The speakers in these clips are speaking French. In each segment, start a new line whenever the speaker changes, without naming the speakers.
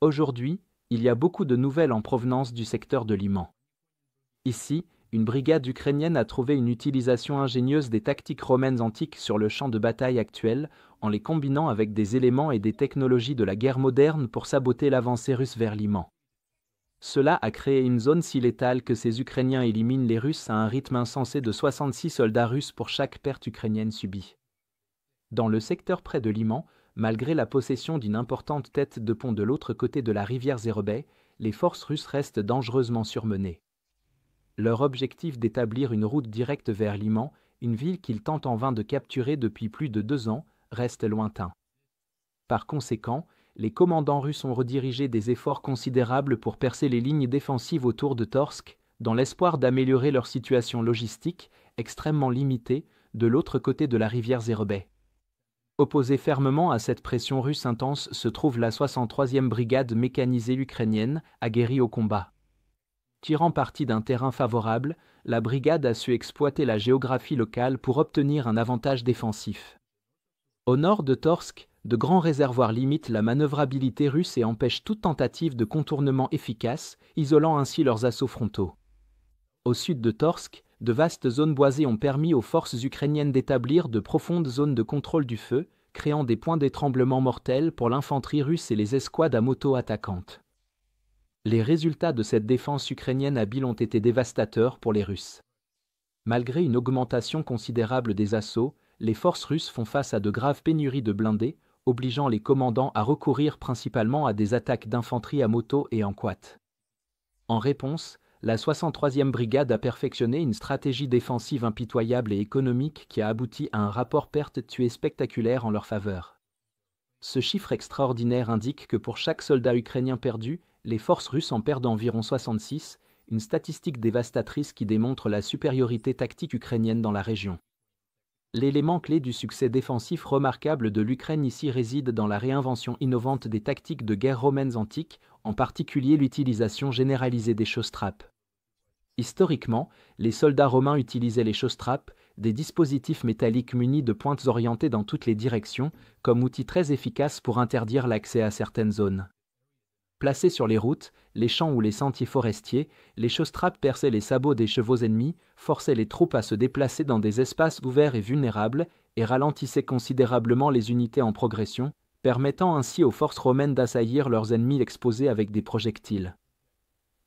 Aujourd'hui, il y a beaucoup de nouvelles en provenance du secteur de Liman. Ici, une brigade ukrainienne a trouvé une utilisation ingénieuse des tactiques romaines antiques sur le champ de bataille actuel, en les combinant avec des éléments et des technologies de la guerre moderne pour saboter l'avancée russe vers Liman. Cela a créé une zone si létale que ces Ukrainiens éliminent les Russes à un rythme insensé de 66 soldats russes pour chaque perte ukrainienne subie. Dans le secteur près de Liman, malgré la possession d'une importante tête de pont de l'autre côté de la rivière Zerobey, les forces russes restent dangereusement surmenées. Leur objectif d'établir une route directe vers Liman, une ville qu'ils tentent en vain de capturer depuis plus de 2 ans, reste lointain. Par conséquent, les commandants russes ont redirigé des efforts considérables pour percer les lignes défensives autour de Torsk, dans l'espoir d'améliorer leur situation logistique, extrêmement limitée, de l'autre côté de la rivière Zerobey. Opposée fermement à cette pression russe intense se trouve la 63e brigade mécanisée ukrainienne, aguerrie au combat. Tirant parti d'un terrain favorable, la brigade a su exploiter la géographie locale pour obtenir un avantage défensif. Au nord de Torsk, de grands réservoirs limitent la manœuvrabilité russe et empêchent toute tentative de contournement efficace, isolant ainsi leurs assauts frontaux. Au sud de Torsk, de vastes zones boisées ont permis aux forces ukrainiennes d'établir de profondes zones de contrôle du feu, créant des points d'étranglement mortels pour l'infanterie russe et les escouades à moto attaquantes. Les résultats de cette défense ukrainienne habile ont été dévastateurs pour les Russes. Malgré une augmentation considérable des assauts, les forces russes font face à de graves pénuries de blindés, obligeant les commandants à recourir principalement à des attaques d'infanterie à moto et en quad. En réponse, la 63e brigade a perfectionné une stratégie défensive impitoyable et économique qui a abouti à un rapport pertes tuées spectaculaire en leur faveur. Ce chiffre extraordinaire indique que pour chaque soldat ukrainien perdu, les forces russes en perdent environ 66, une statistique dévastatrice qui démontre la supériorité tactique ukrainienne dans la région. L'élément clé du succès défensif remarquable de l'Ukraine ici réside dans la réinvention innovante des tactiques de guerre romaines antiques, en particulier l'utilisation généralisée des chausses-trappes. Historiquement, les soldats romains utilisaient les chausses-trappes, des dispositifs métalliques munis de pointes orientées dans toutes les directions, comme outil très efficace pour interdire l'accès à certaines zones. Placés sur les routes, les champs ou les sentiers forestiers, les chausses-trappes perçaient les sabots des chevaux ennemis, forçaient les troupes à se déplacer dans des espaces ouverts et vulnérables, et ralentissaient considérablement les unités en progression, permettant ainsi aux forces romaines d'assaillir leurs ennemis exposés avec des projectiles.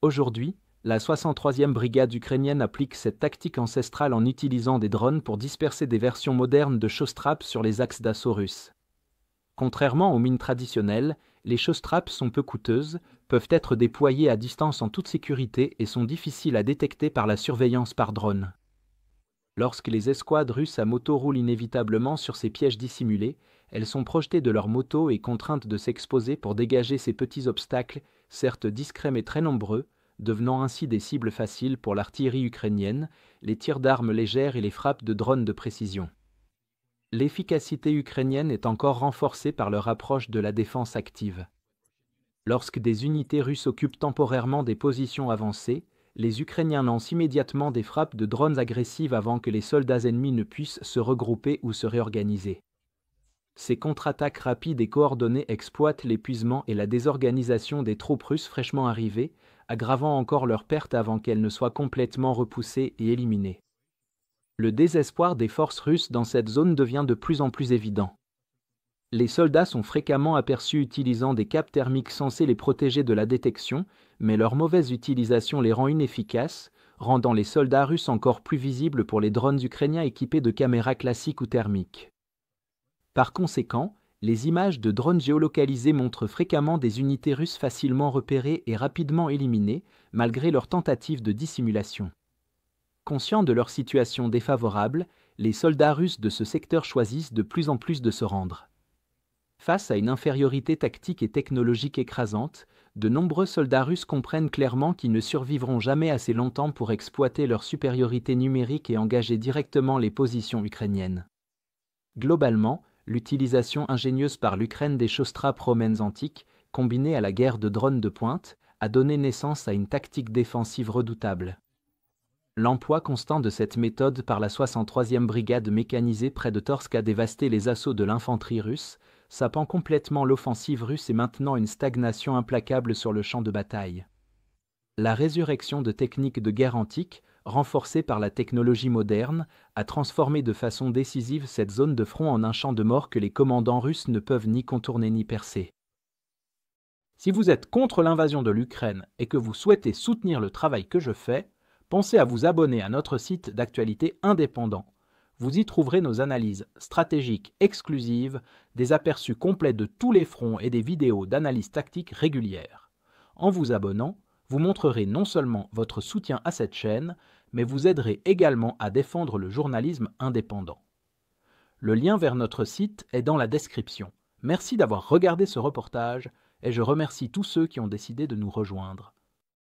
Aujourd'hui, la 63e brigade ukrainienne applique cette tactique ancestrale en utilisant des drones pour disperser des versions modernes de chausses-trappes sur les axes d'assaut russes. Contrairement aux mines traditionnelles, les chausses-trappes sont peu coûteuses, peuvent être déployées à distance en toute sécurité et sont difficiles à détecter par la surveillance par drone. Lorsque les escouades russes à moto roulent inévitablement sur ces pièges dissimulés, elles sont projetées de leurs motos et contraintes de s'exposer pour dégager ces petits obstacles, certes discrets mais très nombreux, devenant ainsi des cibles faciles pour l'artillerie ukrainienne, les tirs d'armes légères et les frappes de drones de précision. L'efficacité ukrainienne est encore renforcée par leur approche de la défense active. Lorsque des unités russes occupent temporairement des positions avancées, les Ukrainiens lancent immédiatement des frappes de drones agressives avant que les soldats ennemis ne puissent se regrouper ou se réorganiser. Ces contre-attaques rapides et coordonnées exploitent l'épuisement et la désorganisation des troupes russes fraîchement arrivées, aggravant encore leurs pertes avant qu'elles ne soient complètement repoussées et éliminées. Le désespoir des forces russes dans cette zone devient de plus en plus évident. Les soldats sont fréquemment aperçus utilisant des capes thermiques censées les protéger de la détection, mais leur mauvaise utilisation les rend inefficaces, rendant les soldats russes encore plus visibles pour les drones ukrainiens équipés de caméras classiques ou thermiques. Par conséquent, les images de drones géolocalisés montrent fréquemment des unités russes facilement repérées et rapidement éliminées, malgré leurs tentatives de dissimulation. Conscients de leur situation défavorable, les soldats russes de ce secteur choisissent de plus en plus de se rendre. Face à une infériorité tactique et technologique écrasante, de nombreux soldats russes comprennent clairement qu'ils ne survivront jamais assez longtemps pour exploiter leur supériorité numérique et engager directement les positions ukrainiennes. Globalement, l'utilisation ingénieuse par l'Ukraine des chausses-trappes romaines antiques, combinée à la guerre de drones de pointe, a donné naissance à une tactique défensive redoutable. L'emploi constant de cette méthode par la 63e brigade mécanisée près de Torsk a dévasté les assauts de l'infanterie russe, sapant complètement l'offensive russe et maintenant une stagnation implacable sur le champ de bataille. La résurrection de techniques de guerre antique, renforcée par la technologie moderne, a transformé de façon décisive cette zone de front en un champ de mort que les commandants russes ne peuvent ni contourner ni percer. Si vous êtes contre l'invasion de l'Ukraine et que vous souhaitez soutenir le travail que je fais, pensez à vous abonner à notre site d'actualité indépendant. Vous y trouverez nos analyses stratégiques exclusives, des aperçus complets de tous les fronts et des vidéos d'analyse tactique régulières. En vous abonnant, vous montrerez non seulement votre soutien à cette chaîne, mais vous aiderez également à défendre le journalisme indépendant. Le lien vers notre site est dans la description. Merci d'avoir regardé ce reportage et je remercie tous ceux qui ont décidé de nous rejoindre.